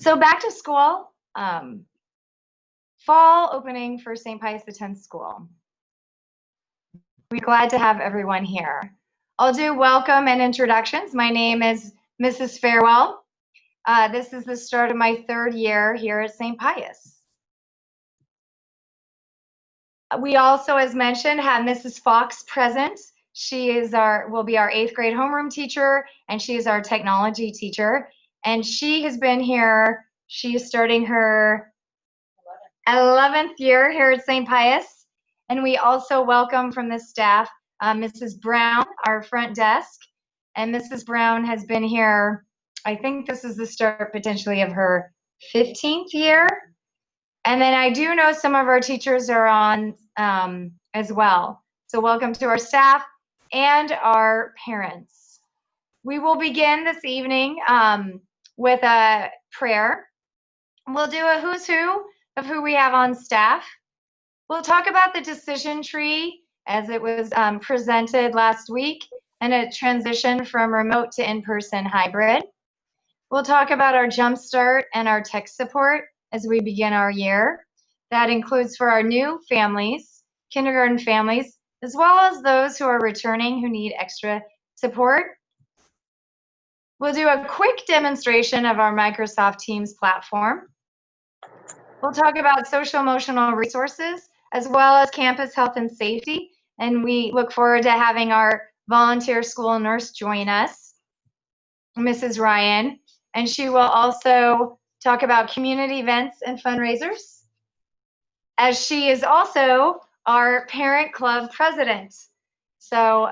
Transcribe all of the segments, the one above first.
So back to school, fall opening for St. Pius X School. We're glad to have everyone here. I'll do welcome and introductions. My name is Mrs. Farewell. This is the start of my third year here at St. Pius. We also, as mentioned, have Mrs. Fox present. She will be our 8th grade homeroom teacher, and she is our technology teacher. And she has been here, she is starting her 11th year here at St. Pius. And we also welcome from the staff, Mrs. Brown, our front desk. And Mrs. Brown has been here, I think this is the start potentially of her 15th year. And then I do know some of our teachers are on as well. So welcome to our staff and our parents. We will begin this evening with a prayer. We'll do a who's who of who we have on staff. We'll talk about the decision tree as it was presented last week and a transition from remote to in-person hybrid. We'll talk about our Jumpstart and our tech support as we begin our year. That includes for our new families, kindergarten families, as well as those who are returning who need extra support. We'll do a quick demonstration of our Microsoft Teams platform. We'll talk about social emotional resources as well as campus health and safety. And we look forward to having our volunteer school nurse join us, Mrs. Ryan. And she will also talk about community events and fundraisers, as she is also our parent club president. So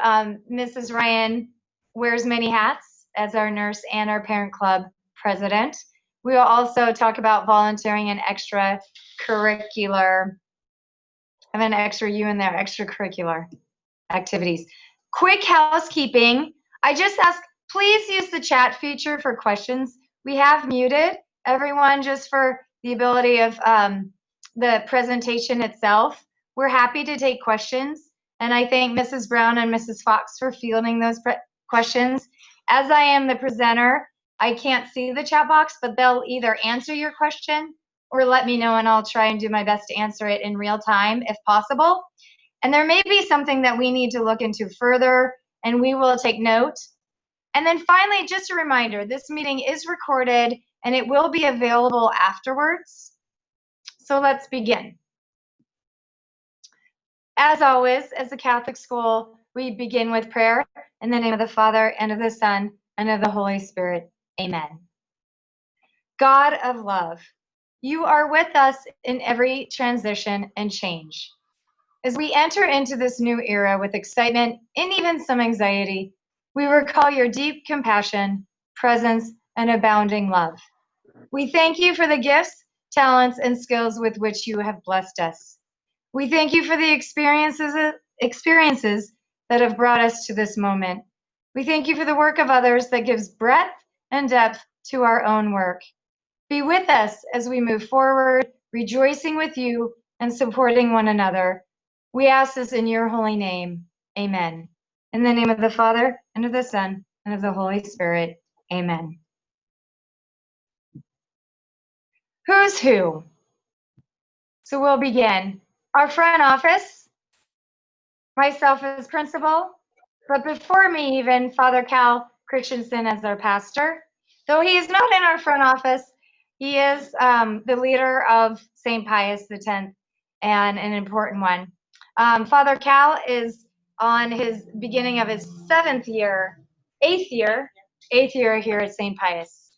Mrs. Ryan wears many hats as our nurse and our parent club president. We will also talk about volunteering and extracurricular, I have an extra U in there, extracurricular activities. Quick housekeeping. I just ask, please use the chat feature for questions. We have muted everyone just for the ability of the presentation itself. We're happy to take questions, and I thank Mrs. Brown and Mrs. Fox for fielding those questions. As I am the presenter, I can't see the chat box, but they'll either answer your question or let me know, and I'll try and do my best to answer it in real time if possible. And there may be something that we need to look into further, and we will take note. And then finally, just a reminder, this meeting is recorded and it will be available afterwards. So let's begin. As always, as a Catholic school, we begin with prayer in the name of the Father, and of the Son, and of the Holy Spirit. Amen. God of love, you are with us in every transition and change. As we enter into this new era with excitement and even some anxiety, we recall your deep compassion, presence, and abounding love. We thank you for the gifts, talents, and skills with which you have blessed us. We thank you for the experiences that have brought us to this moment. We thank you for the work of others that gives breadth and depth to our own work. Be with us as we move forward, rejoicing with you and supporting one another. We ask this in your holy name. Amen. In the name of the Father, and of the Son, and of the Holy Spirit. Amen. Who's who? So we'll begin. Our front office, myself as principal, but before me even, Father Cal Christensen as our pastor. Though he is not in our front office, he is the leader of St. Pius X, and an important one. Father Cal is on his beginning of his eighth year here at St. Pius.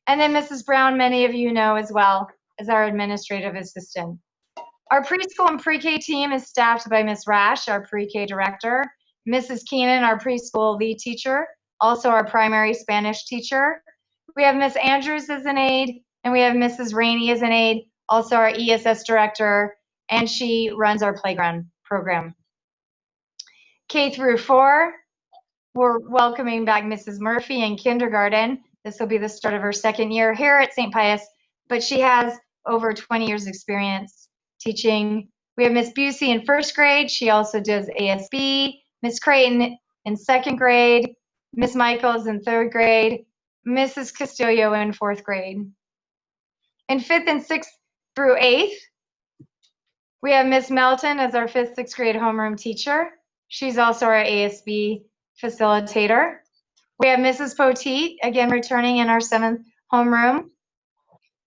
And then Mrs. Brown, many of you know as well, as our administrative assistant. Our preschool and pre-K team is staffed by Ms. Rash, our pre-K director, Mrs. Keenan, our preschool lead teacher, also our primary Spanish teacher. We have Ms. Andrews as an aide, and we have Mrs. Rainey as an aide, also our ESS director, and she runs our playground program. K through 4, we're welcoming back Mrs. Murphy in kindergarten. This will be the start of her second year here at St. Pius, but she has over 20 years experience teaching. We have Miss Busey in first grade. She also does ASB. Miss Creighton in second grade. Miss Michaels in third grade. Mrs. Castillo in fourth grade. In 5th and 6th through 8th, we have Miss Melton as our 5th, 6th grade homeroom teacher. She's also our ASB facilitator. We have Mrs. Poteet, again returning in our 7th homeroom.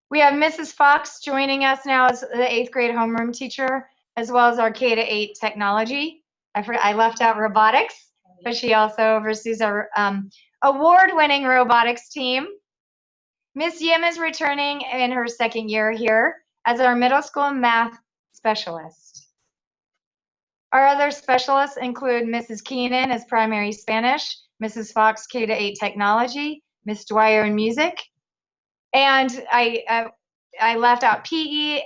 We have Mrs. Fox joining us now as the 8th grade homeroom teacher, as well as our K-8 technology. I left out robotics, but she also oversees our award-winning robotics team. Miss Yim is returning in her 2nd year here as our middle school math specialist. Our other specialists include Mrs. Keenan as primary Spanish, Mrs. Fox K-8 technology, Miss Dwyer in music, and I left out PE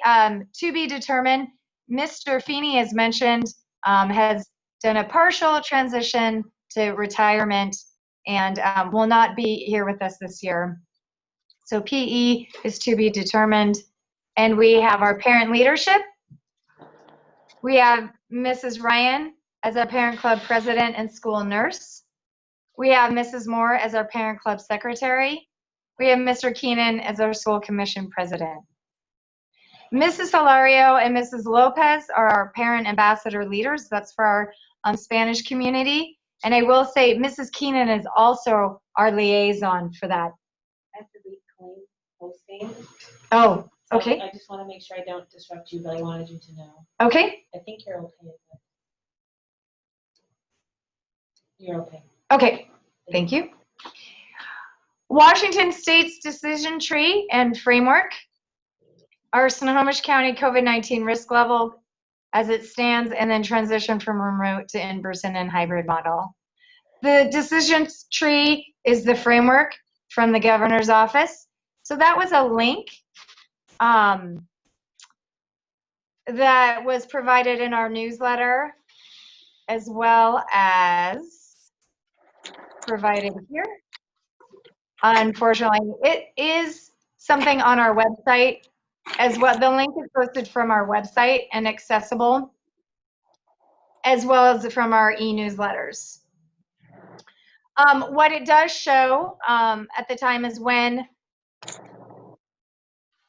to be determined. Mr. Feeney, as mentioned, has done a partial transition to retirement and will not be here with us this year. So PE is to be determined. And we have our parent leadership. We have Mrs. Ryan as our parent club president and school nurse. We have Mrs. Moore as our parent club secretary. We have Mr. Keenan as our school commission president. Mrs. Hilario and Mrs. Lopez are our parent ambassador leaders. That's for our Spanish community. And I will say Mrs. Keenan is also our liaison for that. I have to reclaim hosting. Oh, So okay. I just want to make sure I don't disrupt you, but I wanted you to know. Okay. I think you're okay with it. You're okay. Okay. Thank you. Washington State's decision tree and framework. Our Snohomish County COVID-19 risk level as it stands, and then transition from remote to in-person and hybrid model. The decision tree is the framework from the governor's office. So that was a link that was provided in our newsletter, as well as provided here. Unfortunately, it is something on our website as well. The link is posted from our website and accessible, as well as from our e-newsletters. What it does show at the time is when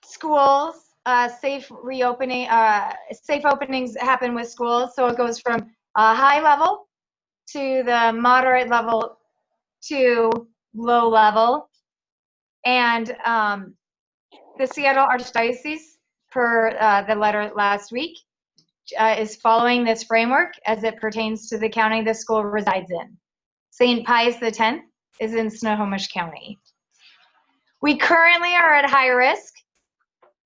schools, safe openings happen with schools. So it goes from high level to the moderate level to low level. And the Seattle Archdiocese, per the letter last week, is following this framework as it pertains to the county the school resides in. St. Pius X is in Snohomish County. We currently are at high risk.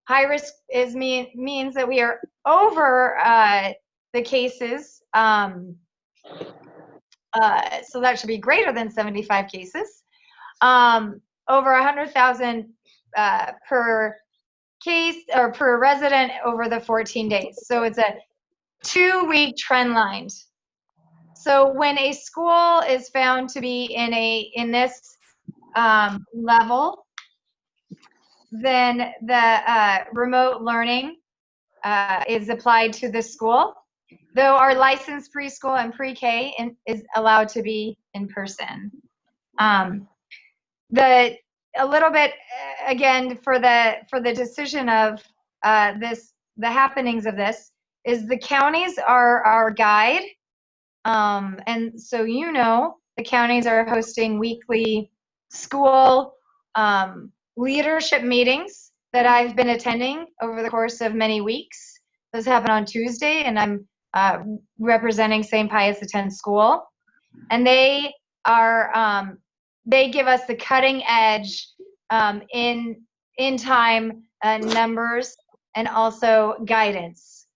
High risk means that we are over the cases. So that should be greater than 75 cases. Over 100,000 per case or per resident over the 14 days. So it's a 2-week trend line. So when a school is found to be in this level, then the remote learning is applied to the school, though our licensed preschool and pre-K is allowed to be in person. A little bit again for the decision of the happenings of this is the counties are our guide, and so the counties are hosting weekly school leadership meetings that I've been attending over the course of many weeks. Those happen on Tuesday, and I'm representing St. Pius X School, and they are they give us the cutting edge in time numbers and also guidance.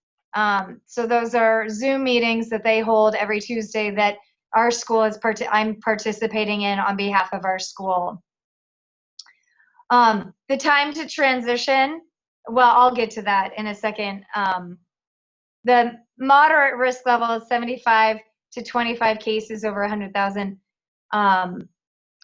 So those are Zoom meetings that they hold every Tuesday that our school I'm participating in on behalf of our school. The time to transition, well, I'll get to that in a second. The moderate risk level is 75 to 25 cases over 100,000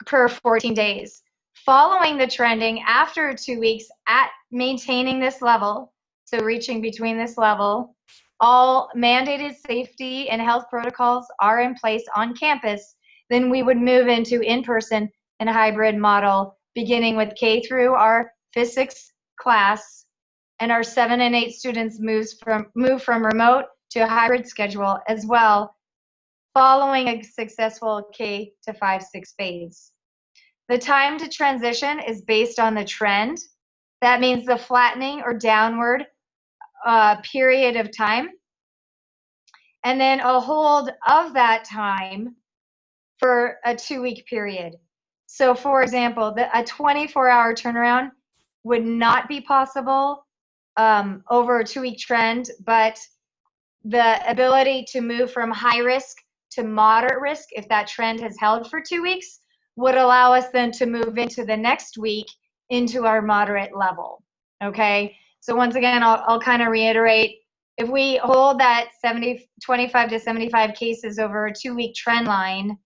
per 14 days. Following the trending after 2 weeks at maintaining this level, so reaching between this level, all mandated safety and health protocols are in place on campus, then we would move into in-person and hybrid model, beginning with K through our 5th, 6th class and our 7 and 8 students move from remote to a hybrid schedule as well, following a successful K to 5-6 phase. The time to transition is based on the trend. That means the flattening or downward period of time, and then a hold of that time for a 2-week period. So for example, a 24-hour turnaround would not be possible over a 2-week trend, but the ability to move from high risk to moderate risk, if that trend has held for 2 weeks, would allow us then to move into the next week into our moderate level. Okay, so once again, I'll kind of reiterate, if we hold that 25 to 75 cases over a 2-week trend line,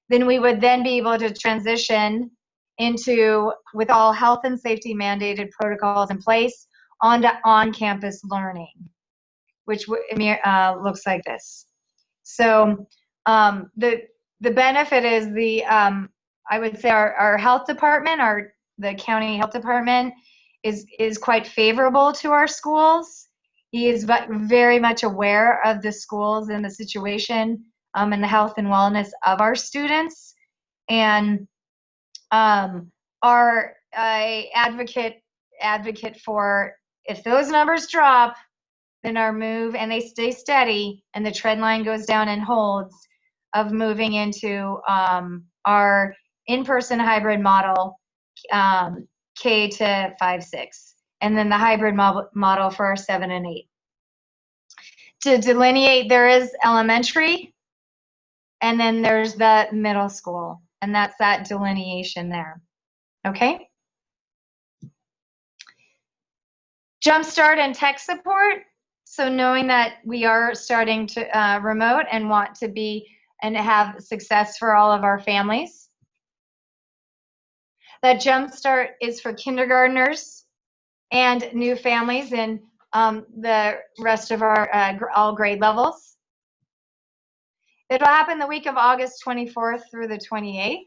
then we would then be able to transition into, with all health and safety mandated protocols in place, onto on-campus learning, which looks like this. So the benefit is I would say our health department, the county health department is quite favorable to our schools. He is very much aware of the schools and the situation and the health and wellness of our students, and our advocate for, if those numbers drop, then our move and they stay steady and the trend line goes down and holds, of moving into our in-person hybrid model, K to 5-6, and then the hybrid model for our 7 and 8. To delineate, there is elementary, and then there's the middle school, and that's that delineation there. Okay? Jumpstart and tech support. So knowing that we are starting to remote and want to be and have success for all of our families. That Jumpstart is for kindergartners and new families in the rest of our all grade levels. It'll happen the week of August 24th through the 28th.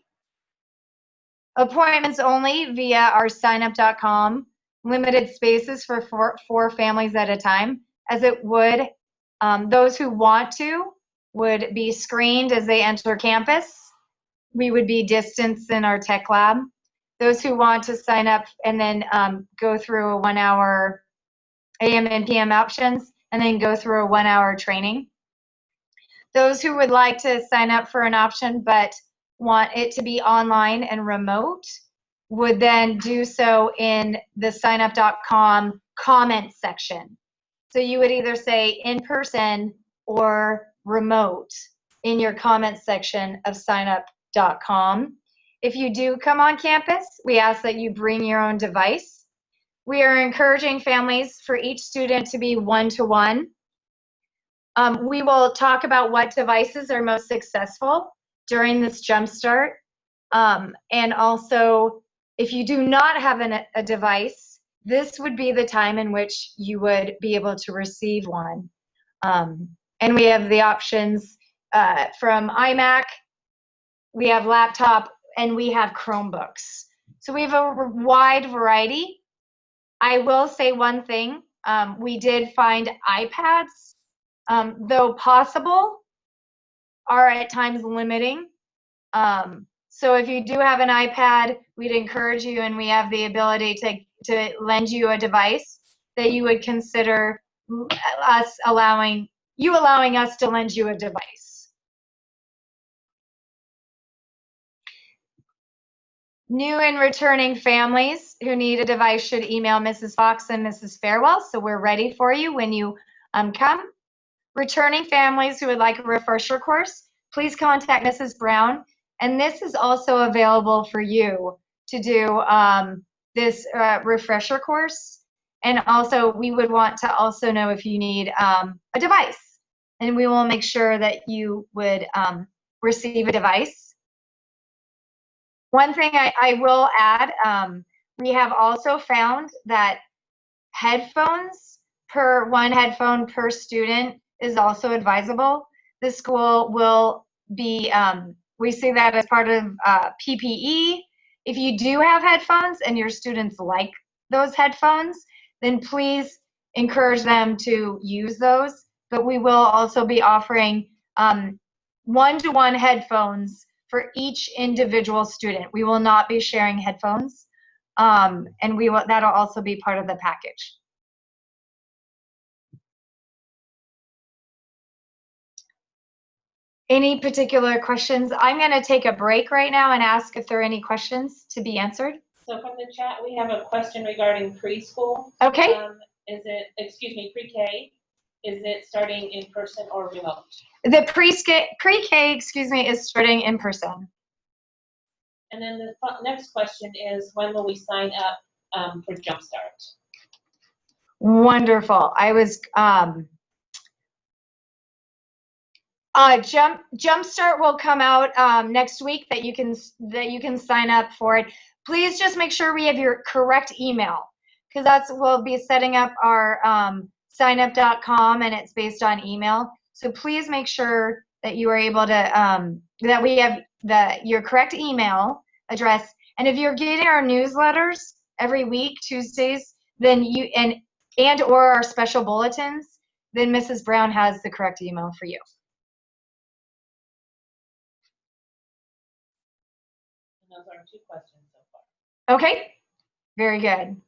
Appointments only via our signup.com. Limited spaces for four families at a time, as it would. Those who want to would be screened as they enter campus. We would be distanced in our tech lab. Those who want to sign up and then go through a 1-hour AM and PM options, and then go through a 1-hour training. Those who would like to sign up for an option but want it to be online and remote would then do so in the signup.com comment section. So you would either say in person or remote in your comment section of signup.com. If you do come on campus, we ask that you bring your own device. We are encouraging families for each student to be one-to-one. We will talk about what devices are most successful during this Jumpstart. And also, if you do not have a device, this would be the time in which you would be able to receive one. And we have the options from iMac, we have laptop, and we have Chromebooks. So we have a wide variety. I will say one thing, we did find iPads, though possible, are at times limiting. So if you do have an iPad, we'd encourage you, and we have the ability to lend you a device, that you would consider us allowing us to lend you a device. New and returning families who need a device should email Mrs. Fox and Mrs. Fairwell, so we're ready for you when you come. Returning families who would like a refresher course, please contact Mrs. Brown. And this is also available for you to do this refresher course. And also, we would want to also know if you need a device. And we will make sure that you would receive a device. One thing I will add, we have also found that headphones, one headphone per student is also advisable. The school will be, we see that as part of PPE. If you do have headphones and your students like those headphones, then please encourage them to use those. But we will also be offering one-to-one headphones for each individual student. We will not be sharing headphones, and that'll also be part of the package. Any particular questions? I'm going to take a break right now and ask if there are any questions to be answered. So from the chat, we have a question regarding preschool. Okay. Pre-K, is it starting in person or remote? The pre-K, is starting in person. And then the next question is, when will we sign up for Jumpstart? Wonderful. I was Jumpstart will come out next week that you can sign up for it. Please just make sure we have your correct email, because we'll be setting up our signup.com, and it's based on email. So please make sure that you are able to that we have your correct email address. And if you're getting our newsletters every week, Tuesdays, then and or our special bulletins, then Mrs. Brown has the correct email for you. And those are 2 questions so far. Okay, very good.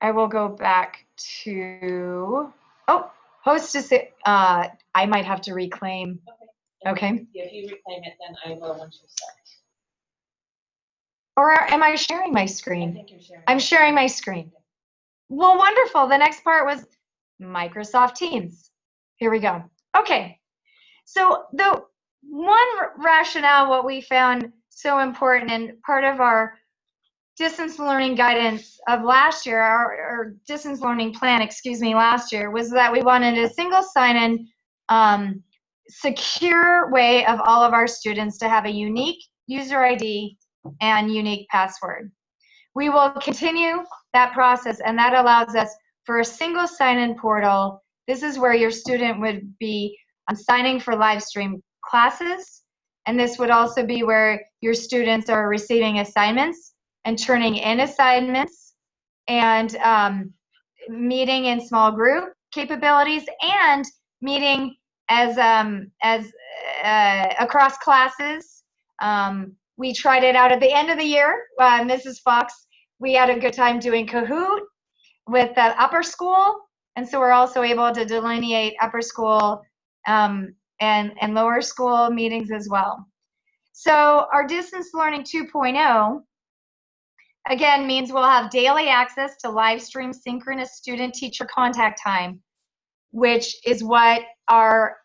I will go back to, hostess, I might have to reclaim. Okay. If you reclaim it, then I will once you start. Or am I sharing my screen? I think you're sharing. I'm sharing my screen. Well, wonderful. The next part was Microsoft Teams. Here we go. Okay. So the one rationale, what we found so important, and part of our distance learning guidance of last year, our distance learning plan, last year, was that we wanted a single sign-in, secure way of all of our students to have a unique user ID and unique password. We will continue that process, and that allows us for a single sign-in portal. This is where your student would be signing for live stream classes, and this would also be where your students are receiving assignments and turning in assignments, and meeting in small group capabilities, and meeting as across classes. We tried it out at the end of the year. Mrs. Fox, we had a good time doing Kahoot with the upper school, and so we're also able to delineate upper school and lower school meetings as well. So our distance learning 2.0 again means we'll have daily access to live stream synchronous student teacher contact time, which is what our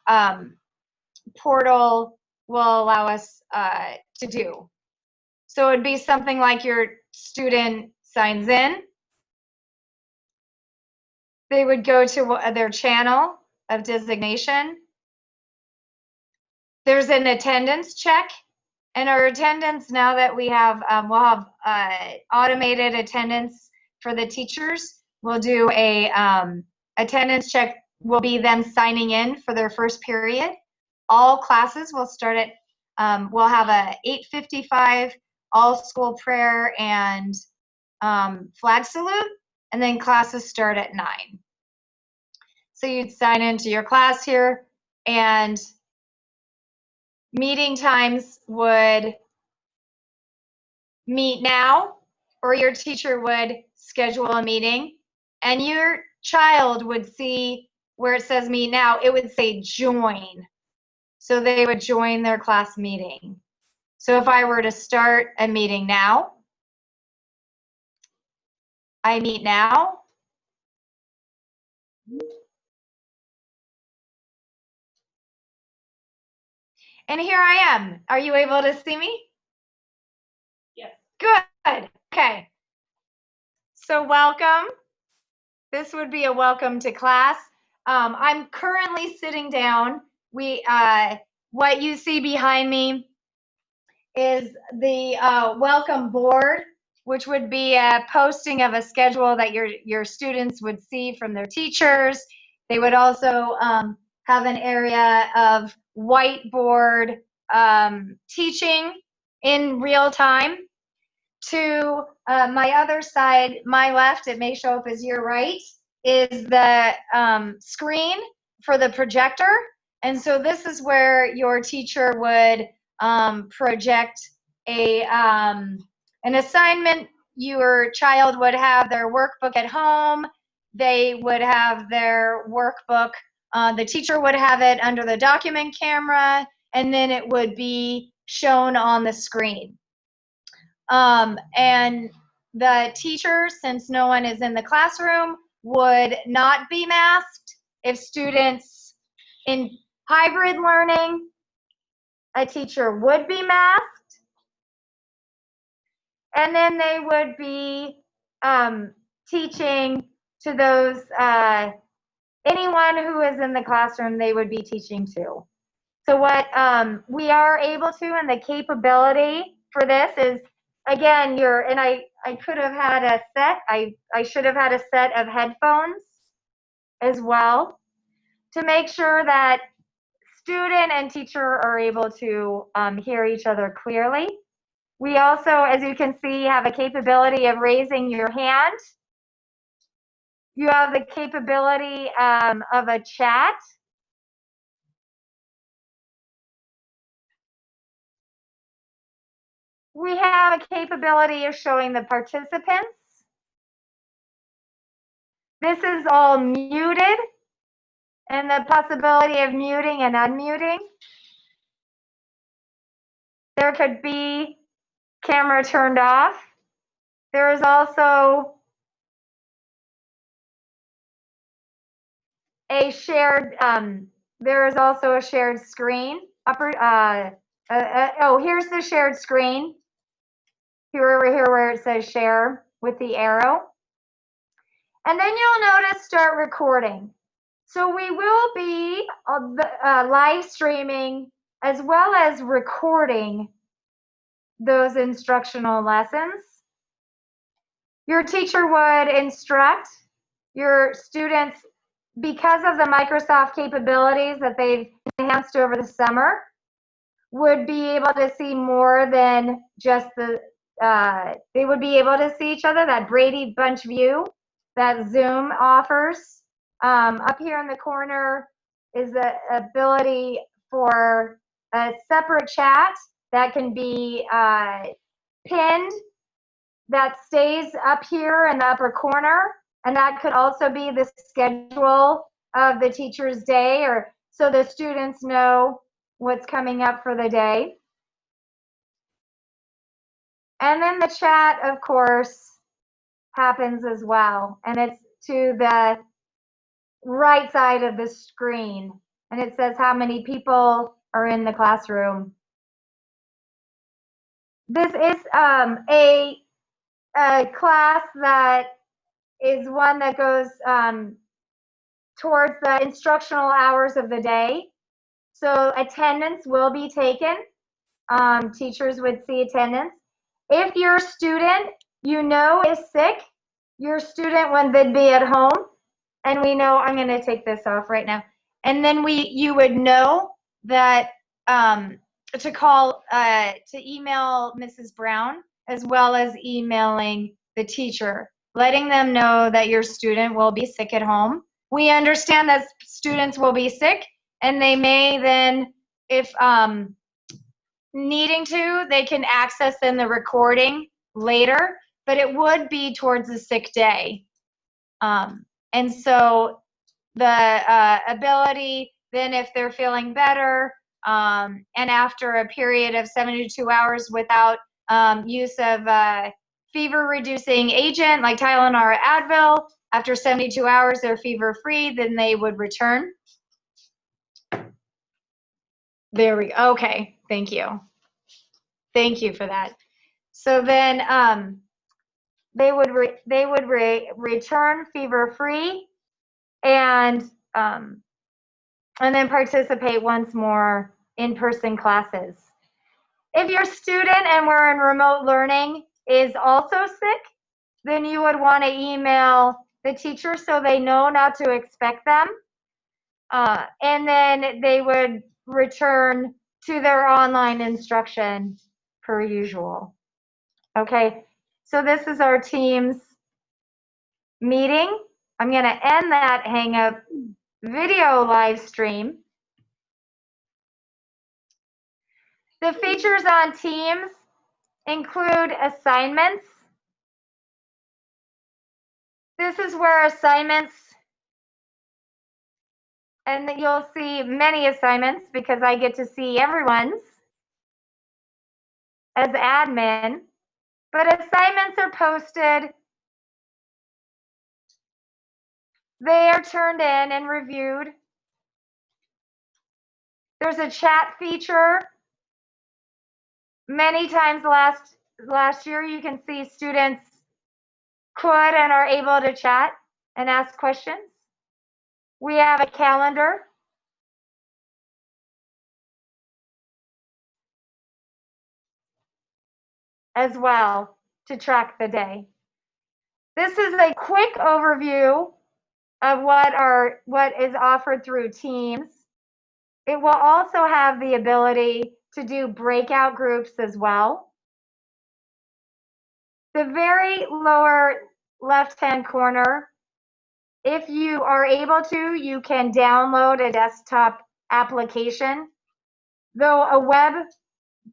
portal will allow us to do. So it'd be something like your student signs in, they would go to their channel of designation. There's an attendance check, and our attendance, now that we have, we'll have automated attendance for the teachers. We'll do a attendance check, will be them signing in for their first period. All classes will start at, we'll have a 8:55 all school prayer and flag salute, and then classes start at 9. So you'd sign into your class here, and meeting times would meet now, or your teacher would schedule a meeting, and your child would see where it says meet now, it would say join. So they would join their class meeting. So if I were to start a meeting now, I meet now. And here I am. Are you able to see me? Yes. Good. Okay. So welcome. This would be a welcome to class. I'm currently sitting down. What you see behind me is the welcome board, which would be a posting of a schedule that your students would see from their teachers. They would also have an area of whiteboard teaching in real time. to my other side, my left, it may show up as your right, is the screen for the projector. And so this is where your teacher would project an assignment. Your child would have their workbook at home. They would have their workbook. The teacher would have it under the document camera, and then it would be shown on the screen. And the teacher, since no one is in the classroom, would not be masked. If students in hybrid learning, a teacher would be masked. And then they would be teaching to those, anyone who is in the classroom, they would be teaching to. So what we are able to, and the capability for this is, again, and I could have had a set, I should have had a set of headphones as well to make sure that student and teacher are able to hear each other clearly. We also, as you can see, have a capability of raising your hand. You have the capability of a chat. We have a capability of showing the participants. This is all muted, and the possibility of muting and unmuting. There could be camera turned off. There is also a shared, screen. Oh, here's the shared screen. Here where it says share with the arrow. And then you'll notice start recording. So we will be live streaming as well as recording those instructional lessons. Your teacher would instruct your students, because of the Microsoft capabilities that they've enhanced over the summer, would be able to see more than just they would be able to see each other, that Brady Bunch view that Zoom offers. Up here in the corner is the ability for a separate chat that can be pinned, that stays up here in the upper corner, and that could also be the schedule of the teacher's day, or so the students know what's coming up for the day. And then the chat, of course, happens as well, and it's to the right side of the screen, and it says how many people are in the classroom. This is a class that is one that goes towards the instructional hours of the day. So attendance will be taken. Teachers would see attendance. If your student is sick, your student when they'd be at home, and we know, I'm going to take this off right now, and then you would know that to call, to email Mrs. Brown, as well as emailing the teacher, letting them know that your student will be sick at home. We understand that students will be sick, and they may then, if needing to, they can access in the recording later, but it would be towards the sick day. And so the ability then, if they're feeling better, and after a period of 72 hours without use of fever reducing agent like Tylenol or Advil, after 72 hours they're fever free, then they would return. There we go. Okay, thank you. Thank you for that. So then they would return fever free, and then participate once more in-person classes. If your student, and we're in remote learning, is also sick, then you would want to email the teacher so they know not to expect them. And then they would return to their online instruction per usual. Okay, So this is our Teams meeting. I'm going to end that Hang Up video live stream. The features on Teams include assignments. This is where assignments, and you'll see many assignments because I get to see everyone's as admin, but assignments are posted. They are turned in and reviewed. There's a chat feature. Many times last year, you can see students could and are able to chat and ask questions. We have a calendar. As well to track the day. This is a quick overview of what is offered through Teams. It will also have the ability to do breakout groups as well. The very lower left-hand corner, if you are able to, you can download a desktop application, though a web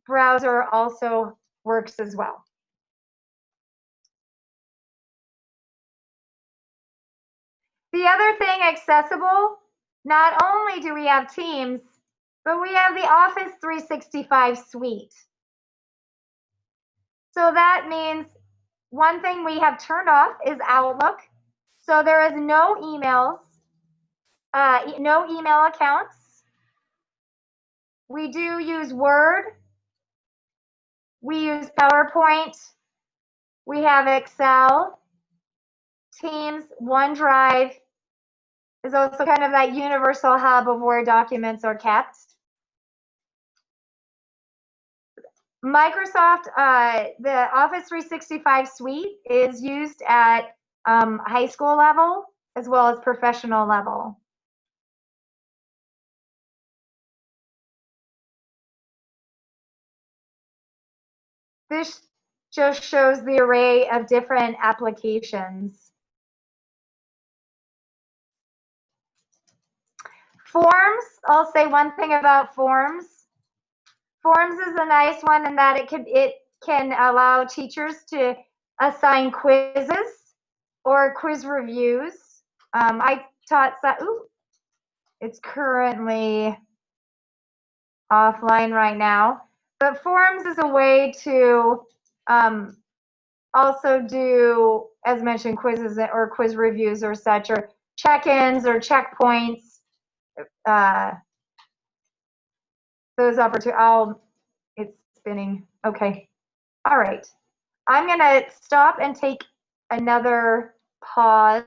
browser also works as well. The other thing accessible, not only do we have Teams, but we have the Office 365 suite. So that means one thing we have turned off is Outlook. So there is no emails, no email accounts. We do use Word. We use PowerPoint. We have Excel. Teams, OneDrive is also kind of that universal hub of where documents are kept. Microsoft, the Office 365 suite is used at high school level as well as professional level. This just shows the array of different applications. Forms, I'll say one thing about Forms. Forms is a nice one in that it can allow teachers to assign quizzes or quiz reviews. I taught that. Ooh, it's currently offline right now. But Forms is a way to also do, as mentioned, quizzes or quiz reviews or such, or check-ins or checkpoints. Those opportunities. It's spinning. Okay. All right. I'm going to stop and take another pause.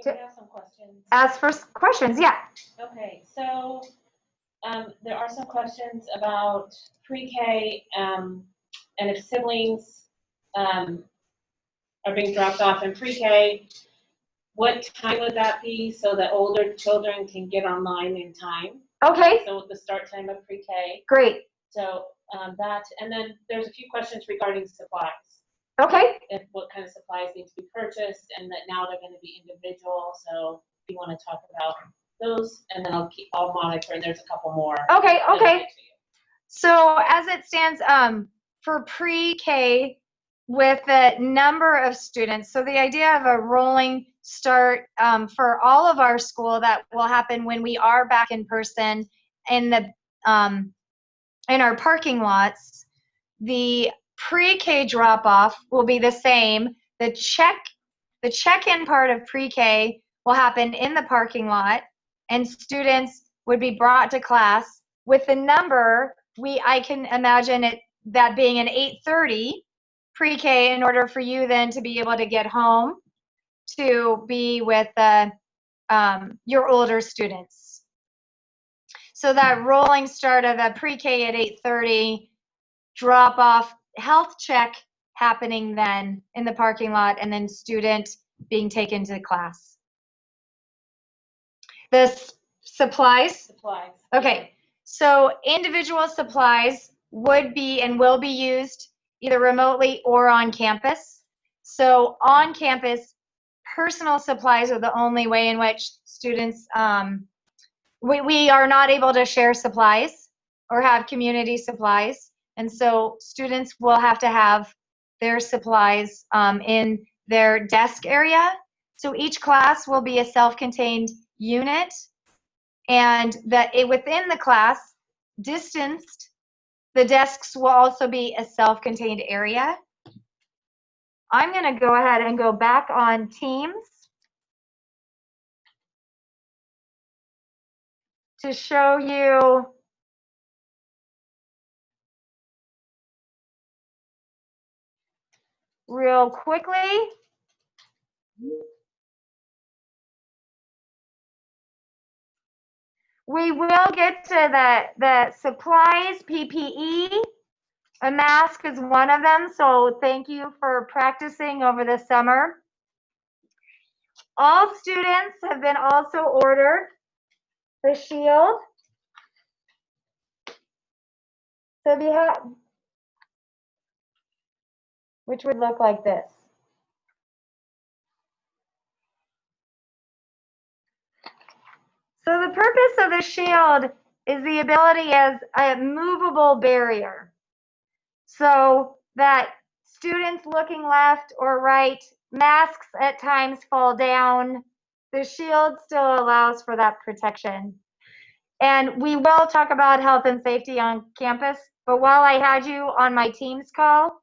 We have some questions. Ask for questions. Yeah. Okay, so there are some questions about pre-K and if siblings are being dropped off in pre-K, what time would that be so that older children can get online in time? Okay. So the start time of pre-K. Great. So that, and then there's a few questions regarding supplies. Okay. If what kind of supplies need to be purchased, and that now they're going to be individual. So if you want to talk about those, and then I'll monitor. There's a couple more. Okay. Okay. So as it stands, for pre-K, with the number of students, so the idea of a rolling start for all of our school that will happen when we are back in person in the in our parking lots. The pre-K drop-off will be the same. The check-in part of pre-K will happen in the parking lot, and students would be brought to class with the number. I can imagine that being an 8:30 pre-K in order for you then to be able to get home to be with your older students. So that rolling start of a pre-K at 8:30, drop off, health check happening then in the parking lot, and then student being taken to class. The supplies? Supplies. Okay, so individual supplies would be and will be used either remotely or on campus. So on campus, personal supplies are the only way in which students, we are not able to share supplies or have community supplies. And so students will have to have their supplies in their desk area. So each class will be a self-contained unit, and within the class, distanced, the desks will also be a self-contained area. I'm going to go ahead and go back on Teams to show you real quickly. We will get to the supplies, PPE. A mask is one of them, so thank you for practicing over the summer. All students have been also ordered the shield. So if you have, which would look like this. So the purpose of the shield is the ability as a movable barrier, so that students looking left or right, masks at times fall down. The shield still allows for that protection. And we will talk about health and safety on campus, but while I had you on my Teams call,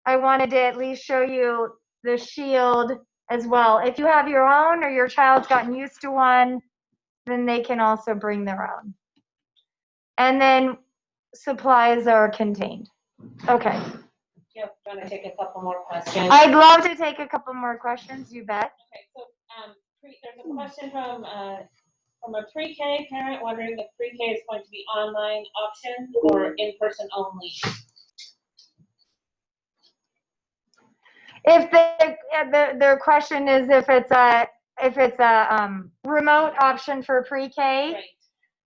I wanted to at least show you the shield as well. If you have your own or your child's gotten used to one, then they can also bring their own. And then supplies are contained. Okay. Yep, want to take a couple more questions. I'd love to take a couple more questions, you bet. Okay, so there's a question from a pre-K parent wondering if pre-K is going to be online option or in-person only. If their question is if it's a remote option for pre-K,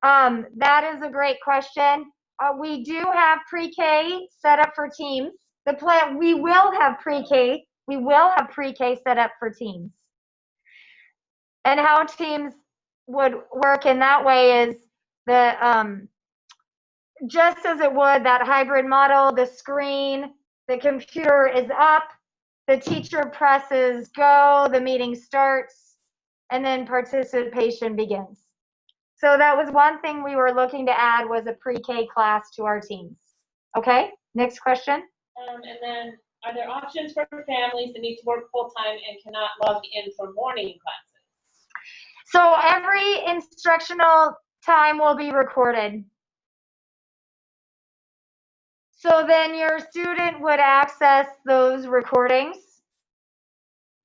Right. That is a great question. We do have pre-K set up for Teams. We will have pre-K set up for Teams. And how Teams would work in that way is just as it would that hybrid model, the screen, the computer is up, the teacher presses go, the meeting starts, and then participation begins. So that was one thing we were looking to add, was a pre-K class to our Teams. Okay, next question. And then, are there options for families that need to work full-time and cannot log in for morning classes? So every instructional time will be recorded. So then your student would access those recordings,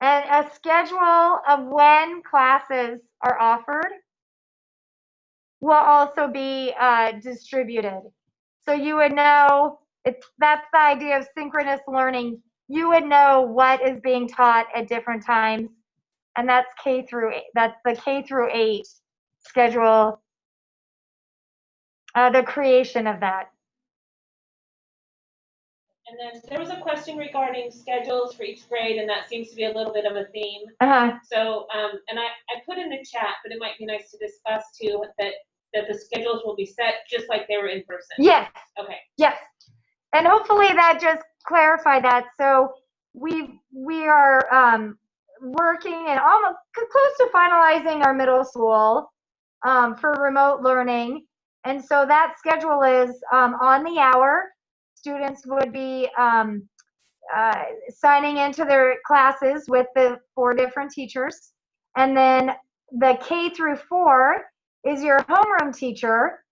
and a schedule of when classes are offered will also be distributed. So you would know, that's the idea of synchronous learning. You would know what is being taught at different times, and that's that's the K through 8 schedule, the creation of that. And then there was a question regarding schedules for each grade, and that seems to be a little bit of a theme. So, and I put in the chat, but it might be nice to discuss too, that the schedules will be set just like they were in person. Yes. Okay. Yes. And hopefully that just clarified that. So we are working and almost close to finalizing our middle school for remote learning. And so that schedule is on the hour. Students would be signing into their classes with the 4 different teachers. And then the K through 4 is your homeroom teacher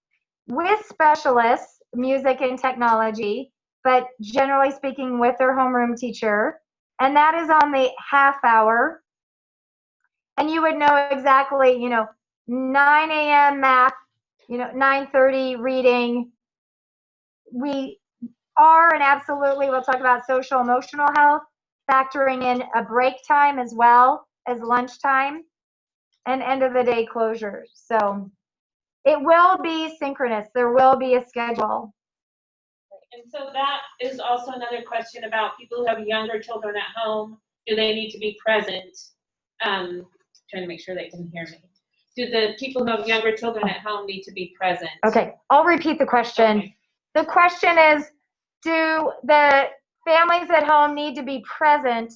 with specialists, music and technology, but generally speaking with their homeroom teacher. And that is on the half hour. And you would know exactly, 9 a.m. math, 9:30 reading. We are, and absolutely we'll talk about social emotional health, factoring in a break time as well as lunchtime and end of the day closures. So it will be synchronous. There will be a schedule. And so that is also another question about people who have younger children at home. Do they need to be present? Trying to make sure they can hear me. Do the people who have younger children at home need to be present? Okay, I'll repeat the question. Okay. The question is, do the families at home need to be present?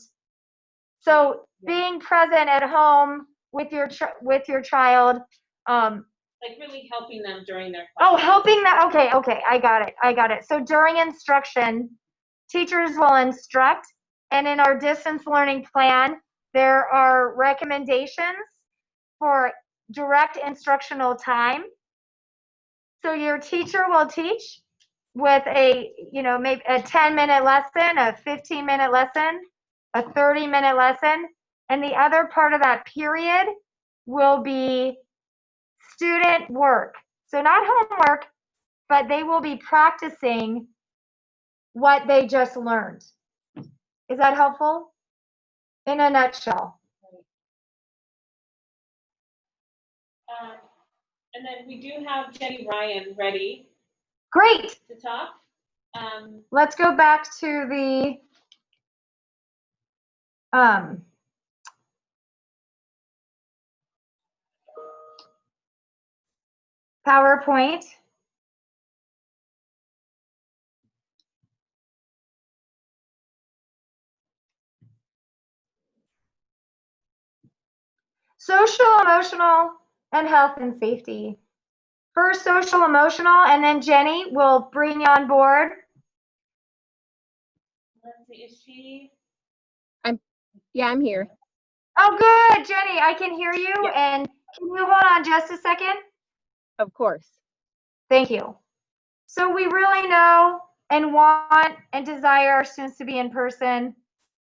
So being present at home with your child, Like really helping them during their oh, classes. helping that, okay, I got it. So during instruction, teachers will instruct, and in our distance learning plan, there are recommendations for direct instructional time. So your teacher will teach with a, maybe a 10-minute lesson, a 15-minute lesson, a 30-minute lesson, and the other part of that period will be student work. So not homework, but they will be practicing what they just learned. Is that helpful? In a nutshell. And then we do have Jenny Ryan ready Great. to talk. Let's go back to the PowerPoint. Social, emotional, and health and safety. First, social, emotional, and then Jenny will bring you on board. Let's see, is she? I'm here. Oh, good, Jenny, I can hear you. Yep. And can you hold on just a second? Of course. Thank you. So we really know and want and desire our students to be in person,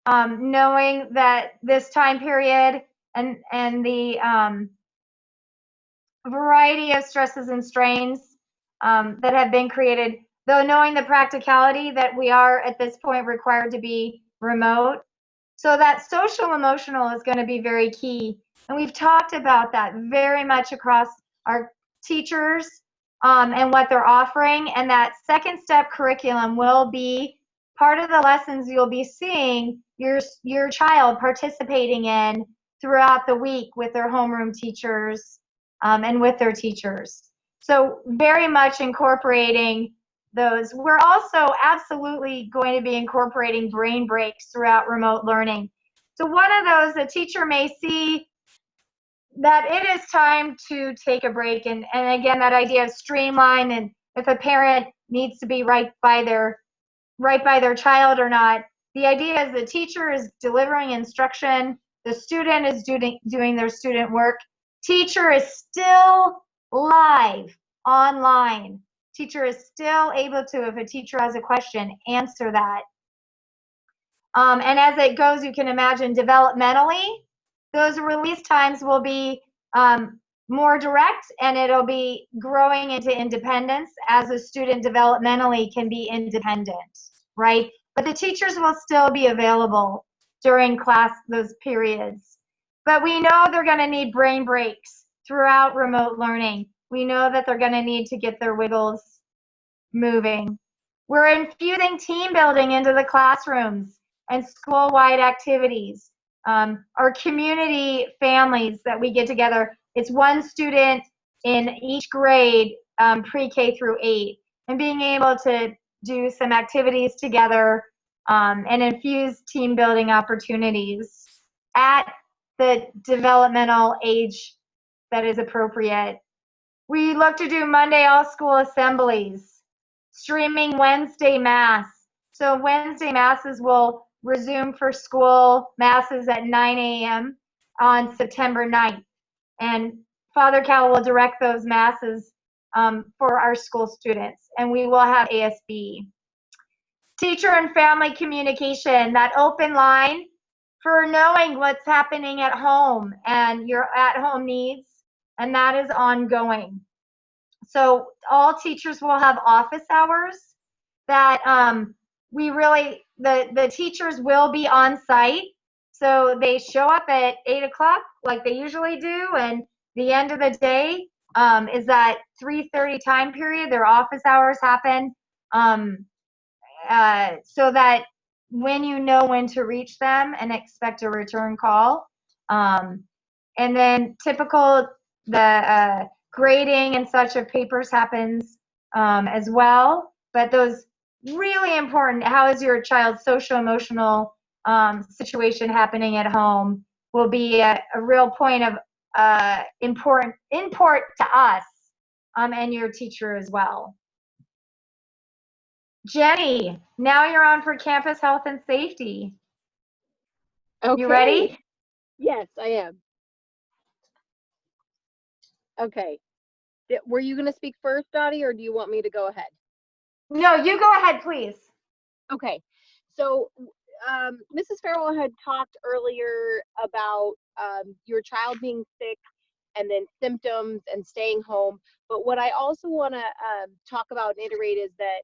knowing that this time period and the variety of stresses and strains that have been created, though knowing the practicality that we are at this point required to be remote. So that social emotional is going to be very key. And we've talked about that very much across our teachers and what they're offering. And that second step curriculum will be part of the lessons you'll be seeing your child participating in throughout the week with their homeroom teachers and with their teachers. So very much incorporating those. We're also absolutely going to be incorporating brain breaks throughout remote learning. So one of those, a teacher may see that it is time to take a break. And again, that idea of streamline, and if a parent needs to be right by their child or not, the idea is the teacher is delivering instruction, the student is doing their student work, teacher is still live online. Teacher is still able to, if a teacher has a question, answer that. And as it goes, you can imagine developmentally, those release times will be more direct, and it'll be growing into independence as a student developmentally can be independent, right? But the teachers will still be available during class, those periods. But we know they're going to need brain breaks throughout remote learning. We know that they're going to need to get their wiggles moving. We're infusing team building into the classrooms and school-wide activities. Our community families that we get together, it's one student in each grade, pre-K through 8, and being able to do some activities together and infuse team building opportunities at the developmental age that is appropriate. We look to do Monday all school assemblies, streaming Wednesday mass. So Wednesday masses will resume for school masses at 9 a.m. on September 9th. And Father Cal will direct those masses for our school students. And we will have ASB. Teacher and family communication, that open line for knowing what's happening at home and your at-home needs, and that is ongoing. So all teachers will have office hours that the teachers will be on site. So they show up at 8 o'clock like they usually do, and the end of the day is that 3:30 time period. Their office hours happen so that when you know when to reach them and expect a return call. And then typical, the grading and such of papers happens as well. But those really important, how is your child's social emotional situation happening at home, will be a real point of important import to us and your teacher as well. Jenny, now you're on for campus health and safety. Okay. You ready? Yes, I am. Okay. Were you going to speak first, Dottie, or do you want me to go ahead? No, you go ahead, please. Okay. So, Mrs. Farrell had talked earlier about your child being sick and then symptoms and staying home. But what I also want to talk about and iterate is that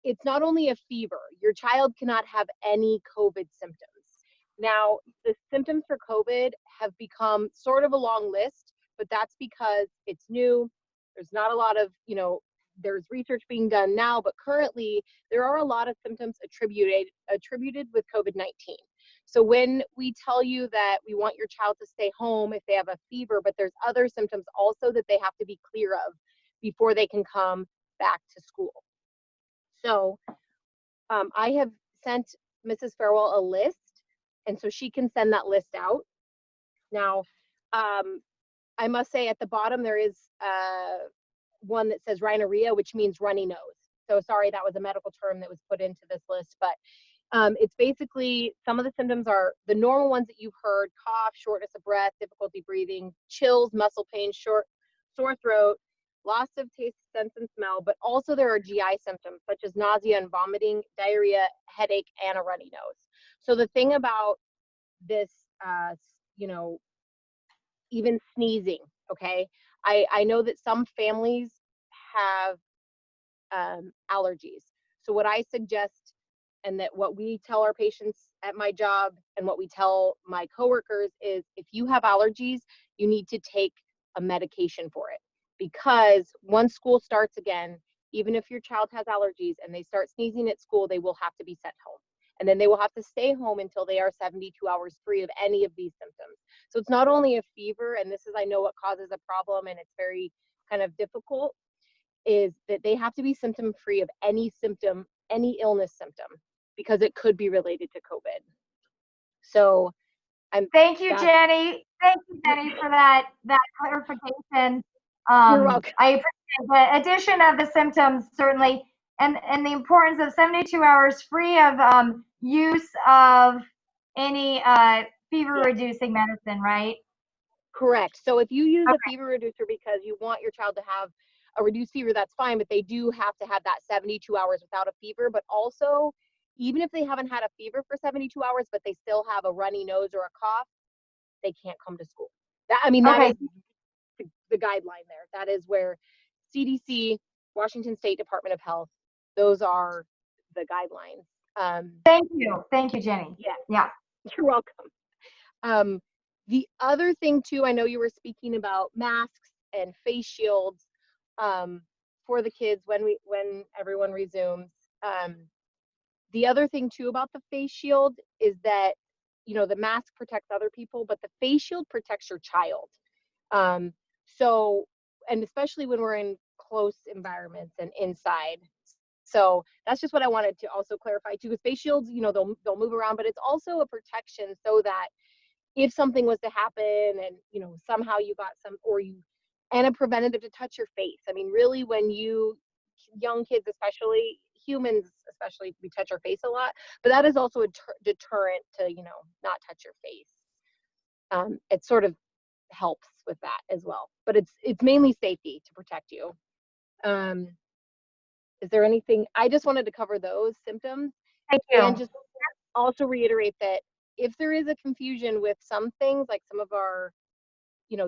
it's not only a fever. Your child cannot have any COVID symptoms. Now, the symptoms for COVID have become sort of a long list, but that's because it's new. There's not a lot of, there's research being done now, but currently there are a lot of symptoms attributed with COVID-19. So when we tell you that we want your child to stay home if they have a fever, but there's other symptoms also that they have to be clear of before they can come back to school. So I have sent Mrs. Farwell a list, and so she can send that list out. Now, I must say at the bottom there is one that says rhinorrhea, which means runny nose. So sorry, that was a medical term that was put into this list, but it's basically some of the symptoms are the normal ones that you've heard: cough, shortness of breath, difficulty breathing, chills, muscle pain, sore throat, loss of taste, sense, and smell, but also there are GI symptoms such as nausea and vomiting, diarrhea, headache, and a runny nose. So the thing about this, even sneezing, okay? I know that some families have allergies. So what I suggest, and that what we tell our patients at my job and what we tell my coworkers is, if you have allergies, you need to take a medication for it. Because once school starts again, even if your child has allergies and they start sneezing at school, they will have to be sent home. And then they will have to stay home until they are 72 hours free of any of these symptoms. So it's not only a fever, and this is, I know, what causes a problem, and it's very kind of difficult, is that they have to be symptom free of any symptom, any illness symptom, because it could be related to COVID. So Thank you, Jenny. Thank you, Jenny, for that clarification. You're welcome. I appreciate the addition of the symptoms, certainly, and the importance of 72 hours free of use of any fever-reducing medicine, right? Correct. So if you use a fever reducer because you want your child to have a reduced fever, that's fine, but they do have to have that 72 hours without a fever. But also, even if they haven't had a fever for 72 hours, but they still have a runny nose or a cough, they can't come to school. That is the guideline there. That is where CDC, Washington State Department of Health, those are the guidelines. Thank you, Jenny. Yeah, you're welcome. The other thing too, I know you were speaking about masks and face shields for the kids when everyone resumes. The other thing too about the face shield is that, the mask protects other people, but the face shield protects your child. So, and especially when we're in close environments and inside. So that's just what I wanted to also clarify too. With face shields, they'll move around, but it's also a protection so that if something was to happen and, somehow you got and a preventative to touch your face. I mean, really, when young kids, especially humans, especially, we touch our face a lot, but that is also a deterrent to, not touch your face. It sort of helps with that as well, but it's mainly safety to protect you. Is there anything? I just wanted to cover those symptoms. Thank you. And just also reiterate that if there is a confusion with some things, like some of our,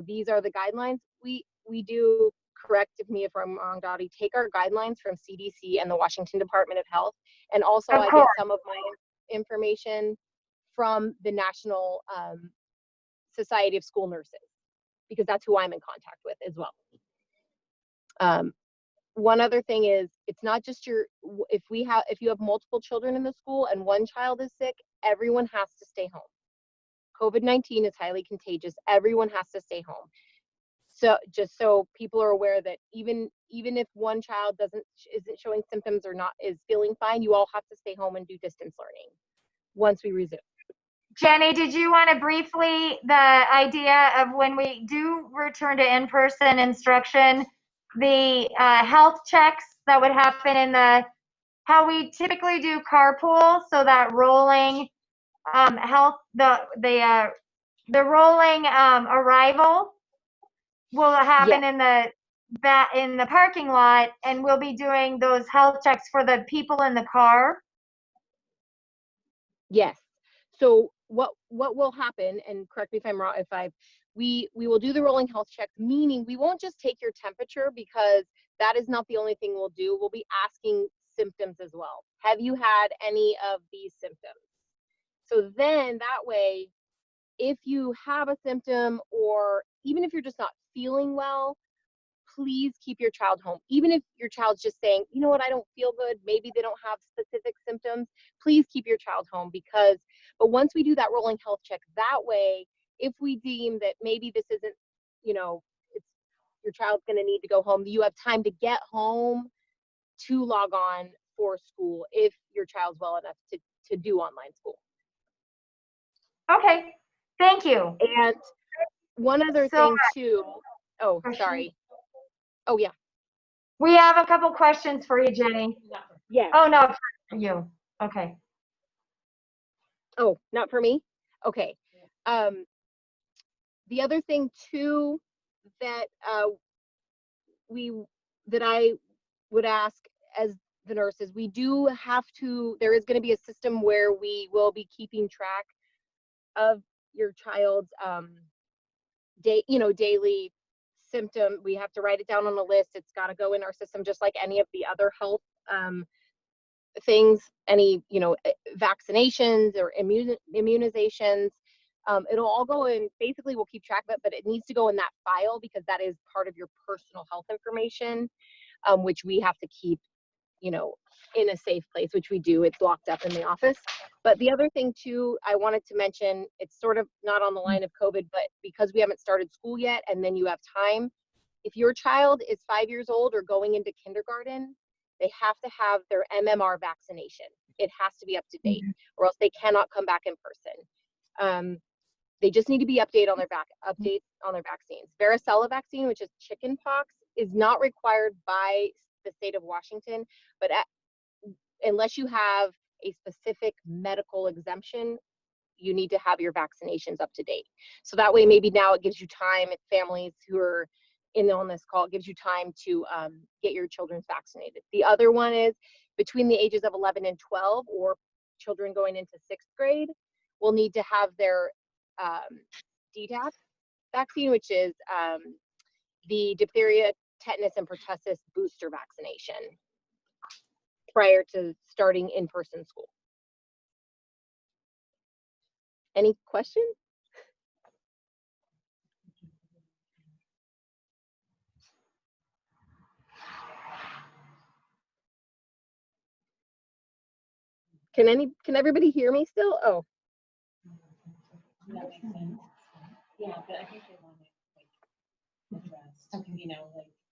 these are the guidelines, we do, correct me if I'm wrong, Dottie, take our guidelines from CDC and the Washington Department of Health. And also I get some of my information from the National Society of School Nurses, because that's who I'm in contact with as well. one other thing is, it's not just if you have multiple children in the school and one child is sick, everyone has to stay home. COVID-19 is highly contagious. Everyone has to stay home. So just so people are aware that even if one child isn't showing symptoms or is feeling fine, you all have to stay home and do distance learning once we resume. Jenny, did you want to briefly, the idea of when we do return to in-person instruction, the health checks that would happen in how we typically do carpool, so that rolling the rolling arrival will happen in the parking lot, and we'll be doing those health checks for the people in the car. Yes. So what will happen, and correct me if I'm wrong, we will do the rolling health checks, meaning we won't just take your temperature, because that is not the only thing we'll do. We'll be asking symptoms as well. Have you had any of these symptoms? So then that way, if you have a symptom, or even if you're just not feeling well, please keep your child home. Even if your child's just saying, you know what, I don't feel good, maybe they don't have specific symptoms, please keep your child home. But once we do that rolling health check, that way, if we deem that maybe this isn't, your child's going to need to go home, you have time to get home to log on for school if your child's well enough to do online school. Okay, thank you. And one other thing too. Oh, sorry. Oh, yeah. We have a couple questions for you, Jenny. Yeah. Oh, no, for you. Okay. Oh, not for me? Okay. The other thing too that I would ask as the nurses, there is going to be a system where we will be keeping track of your child's daily symptom. We have to write it down on a list. It's got to go in our system just like any of the other health things, any vaccinations or immunizations. It'll all go in. Basically, we'll keep track of it, but it needs to go in that file, because that is part of your personal health information, which we have to keep in a safe place, which we do. It's locked up in the office. But the other thing too, I wanted to mention, it's sort of not on the line of COVID, but because we haven't started school yet, and then you have time, if your child is 5 years old or going into kindergarten, they have to have their MMR vaccination. It has to be up to date, or else they cannot come back in person. They just need to be updates on their vaccines. Varicella vaccine, which is chicken pox, is not required by the state of Washington, but unless you have a specific medical exemption, you need to have your vaccinations up to date. So that way, maybe now it gives you time, families who are on this call, it gives you time to get your children vaccinated. The other one is between the ages of 11 and 12, or children going into 6th grade, will need to have their DTaP vaccine, which is the diphtheria, tetanus, and pertussis booster vaccination prior to starting in-person school. Any questions? Can everybody hear me still? Oh. That makes sense. Yeah, but I think they want it addressed,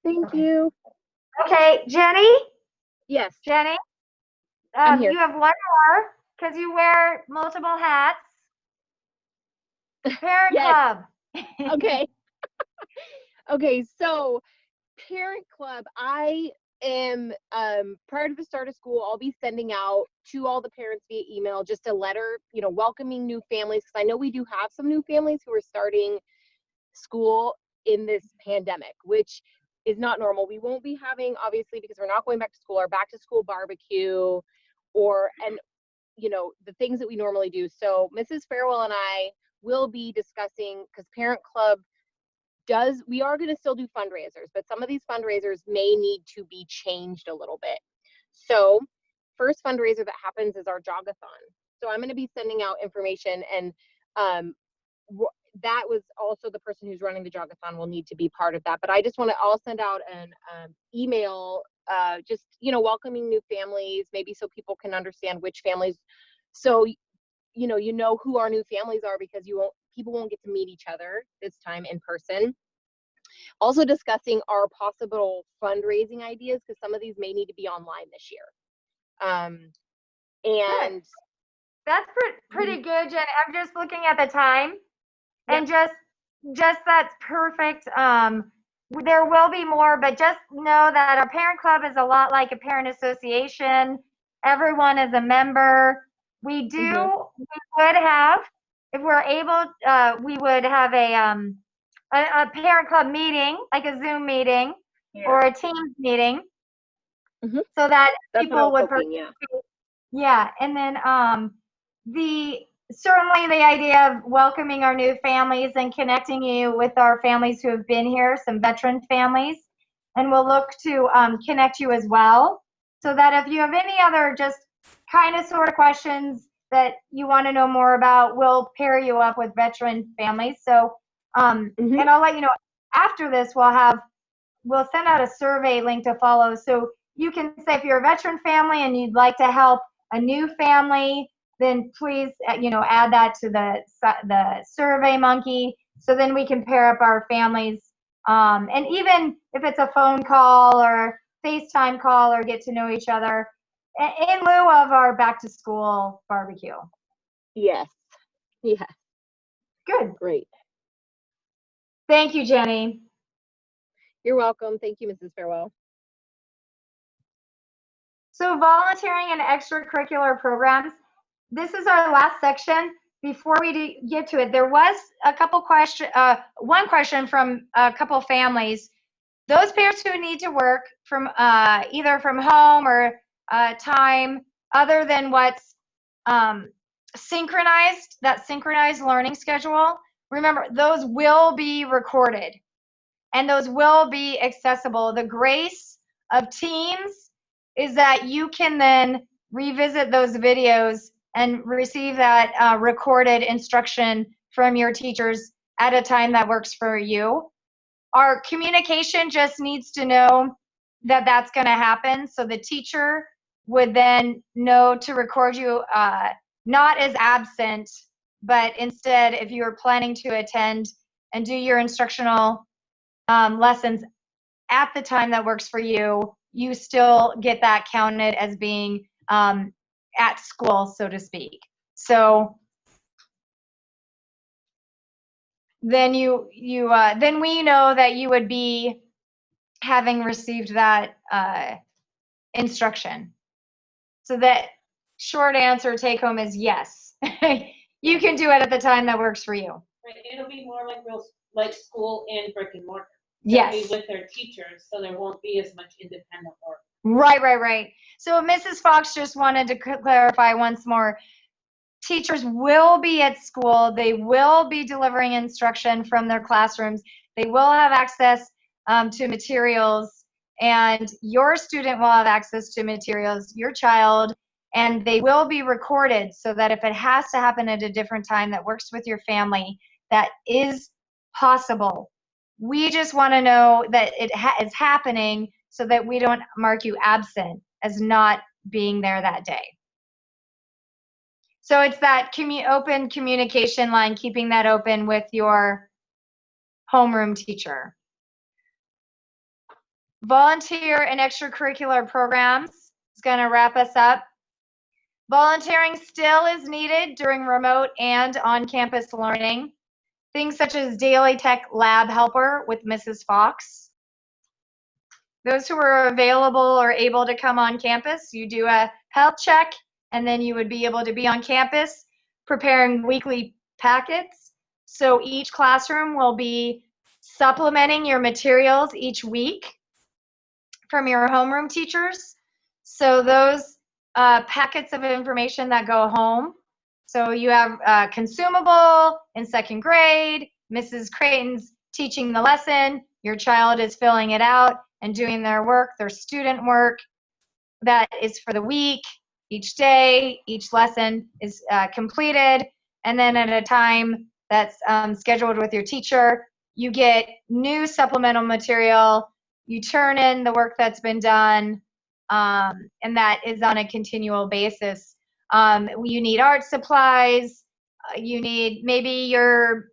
Thank you. Okay, Jenny? Yes. Jenny? I'm here. You have one more, because you wear multiple hats. Parent Club. Okay. Okay, so Parent Club, I am prior to the start of school, I'll be sending out to all the parents via email just a letter, welcoming new families, because I know we do have some new families who are starting school in this pandemic, which is not normal. We won't be having, obviously, because we're not going back to school, our back to school barbecue, and the things that we normally do. So Mrs. Farewell and I will be discussing, because Parent Club we are going to still do fundraisers, but some of these fundraisers may need to be changed a little bit. So first fundraiser that happens is our jogathon. So I'm going to be sending out information, and that was also the person who's running the jogathon will need to be part of that. But I just want to, I'll send out an email, just, you know, welcoming new families, maybe so people can understand which families. So, you know who our new families are, because people won't get to meet each other this time in person. Also discussing our possible fundraising ideas, because some of these may need to be online this year. And that's pretty good, Jen. I'm just looking at the time, and Yep. just that's perfect. There will be more, but just know that our parent club is a lot like a parent association. Everyone is a member. We would have, if we're able, we would have a parent club meeting, like a Zoom meeting or a Teams meeting, Mhm. so that That's what I people was would hoping, yeah. yeah, and then certainly the idea of welcoming our new families and connecting you with our families who have been here, some veteran families, and we'll look to connect you as well, so that if you have any other just kind of sort of questions that you want to know more about, we'll pair you up with veteran families. So, and I'll let you know after this, we'll send out a survey link to follow. So you can say if you're a veteran family and you'd like to help a new family, then please, add that to the Survey Monkey, so then we can pair up our families. And even if it's a phone call or FaceTime call or get to know each other in lieu of our back to school barbecue. Yes. Yeah. Good. Great. Thank you, Jenny. You're welcome. Thank you, Mrs. Farewell. So volunteering and extracurricular programs. This is our last section. Before we get to it, there was a couple one question from a couple families. Those parents who need to work from either from home or time other than what's synchronized, that synchronized learning schedule. Remember, those will be recorded and those will be accessible. The grace of Teams is that you can then revisit those videos and receive that recorded instruction from your teachers at a time that works for you. Our communication just needs to know that that's going to happen. So the teacher would then know to record you not as absent, but instead, if you were planning to attend and do your instructional lessons at the time that works for you, you still get that counted as being at school, so to speak. So then then we know that you would be having received that instruction. So that short answer take home is yes. You can do it at the time that works for you. Right, it'll be more like school in brick and mortar. Yes. They'll be with their teachers, so there won't be as much independent work. Right. So Mrs. Fox just wanted to clarify once more. Teachers will be at school. They will be delivering instruction from their classrooms. They will have access to materials, and your student will have access to materials, your child, and they will be recorded so that if it has to happen at a different time that works with your family, that is possible. We just want to know that it is happening so that we don't mark you absent as not being there that day. So it's that open communication line, keeping that open with your homeroom teacher. Volunteer and extracurricular programs is going to wrap us up. Volunteering still is needed during remote and on-campus learning. Things such as Daily Tech Lab Helper with Mrs. Fox. Those who are available or able to come on campus, you do a health check, and then you would be able to be on campus preparing weekly packets. So each classroom will be supplementing your materials each week from your homeroom teachers. So those packets of information that go home. So you have consumable in second grade, Mrs. Creighton's teaching the lesson, your child is filling it out and doing their work, their student work. That is for the week. Each day, each lesson is completed. And then at a time that's scheduled with your teacher. You get new supplemental material. You turn in the work that's been done, and that is on a continual basis. You need art supplies. You need maybe your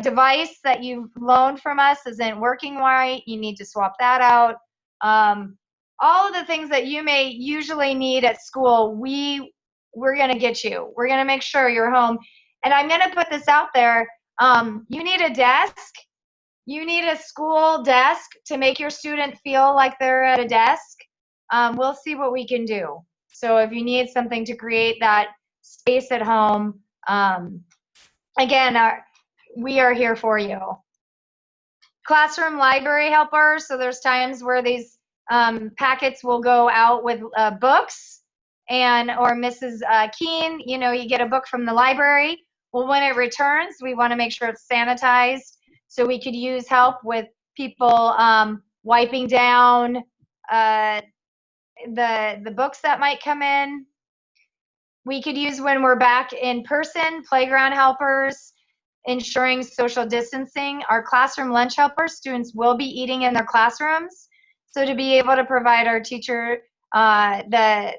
device that you've loaned from us isn't working right. You need to swap that out. All of the things that you may usually need at school, we're going to get you. We're going to make sure you're home. And I'm going to put this out there. You need a desk. You need a school desk to make your student feel like they're at a desk. We'll see what we can do. So if you need something to create that space at home, again, we are here for you. Classroom library helper. So there's times where these packets will go out with books, or Mrs. Keen, you get a book from the library. Well, when it returns, we want to make sure it's sanitized. So we could use help with people wiping down the books that might come in. We could use, when we're back in person, playground helpers, ensuring social distancing. Our classroom lunch helpers, students will be eating in their classrooms. So to be able to provide our teacher the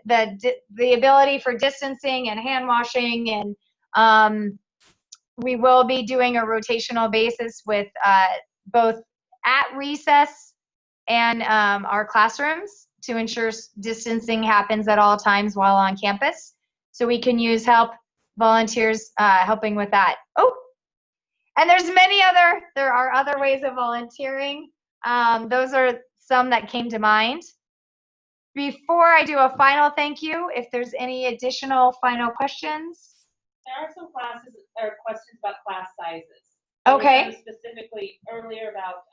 ability for distancing and hand washing, and we will be doing a rotational basis with both at recess and our classrooms to ensure distancing happens at all times while on campus. So we can use volunteers helping with that. Oh, and there are other ways of volunteering. Those are some that came to mind. Before I do a final thank you, if there's any additional final questions. There are some questions about class sizes. Okay. Specifically earlier about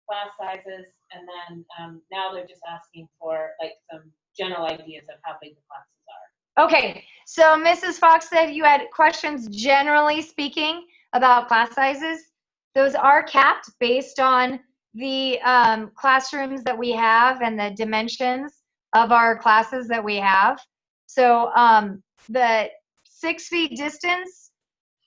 class sizes, and then now they're just asking for like some general ideas of how big the classes are. Okay, so Mrs. Fox said you had questions generally speaking about class sizes. Those are capped based on the classrooms that we have and the dimensions of our classes that we have. So the 6 feet distance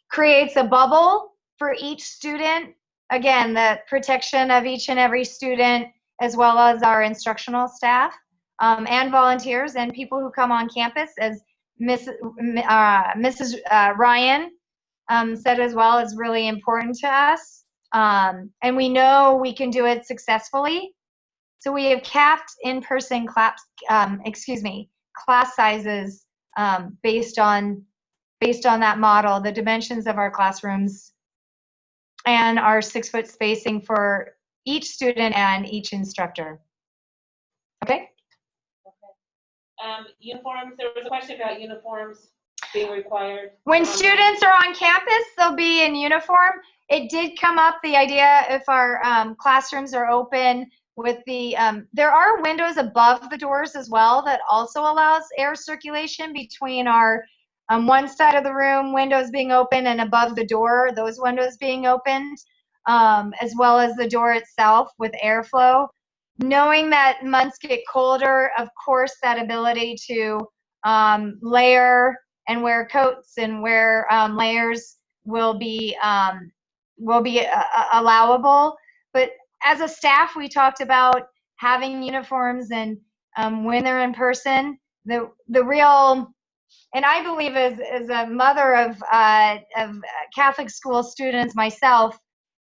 creates a bubble for each student. Again, the protection of each and every student, as well as our instructional staff and volunteers and people who come on campus, as Mrs. Ryan said as well, is really important to us. And we know we can do it successfully. So we have capped in-person class sizes based on that model, the dimensions of our classrooms, and our 6 foot spacing for each student and each instructor. Okay. Uniforms. There was a question about uniforms being required. When students are on campus, they'll be in uniform. It did come up, the idea, if our classrooms are open with there are windows above the doors as well that also allows air circulation between our one side of the room, windows being open, and above the door, those windows being opened, as well as the door itself with airflow. Knowing that months get colder, of course, that ability to layer and wear coats and wear layers will be allowable. But as a staff, we talked about having uniforms, and when they're in person, the real, and I believe as a mother of Catholic school students myself,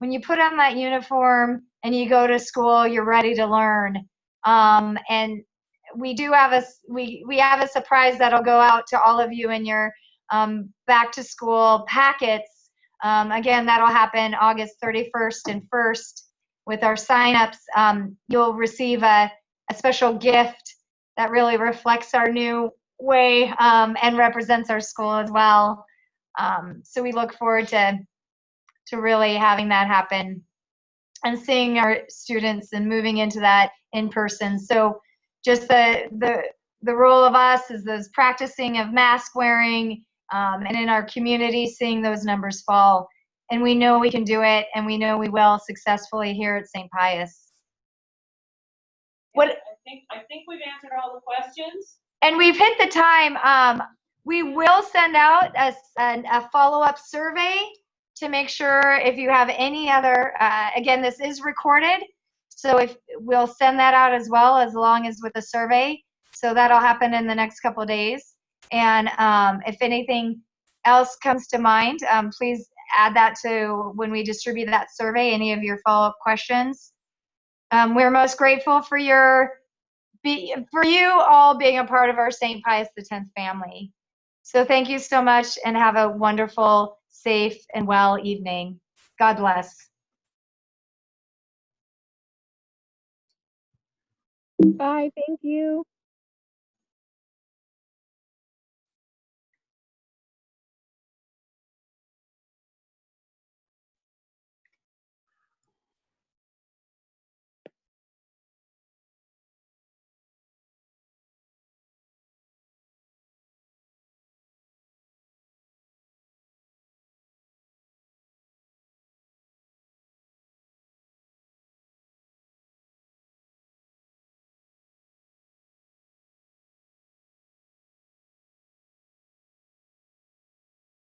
when you put on that uniform and you go to school, you're ready to learn. And we do have we have a surprise that'll go out to all of you in your back to school packets. Again, that'll happen August 31st and 1st with our signups. You'll receive a special gift that really reflects our new way and represents our school as well. So we look forward to really having that happen and seeing our students and moving into that in person. So just the role of us is those practicing of mask wearing, and in our community, seeing those numbers fall. And we know we can do it, and we know we will successfully here at St. Pius. I think we've answered all the questions. And we've hit the time. We will send out a follow-up survey to make sure if you have any other, again, this is recorded, so if we'll send that out as well, as long as with a survey. So that'll happen in the next couple of days. And if anything else comes to mind, please add that to when we distribute that survey, any of your follow-up questions. We're most grateful for for you all being a part of our St. Pius X family. So thank you so much and have a wonderful, safe, and well evening. God bless. Bye. Thank you.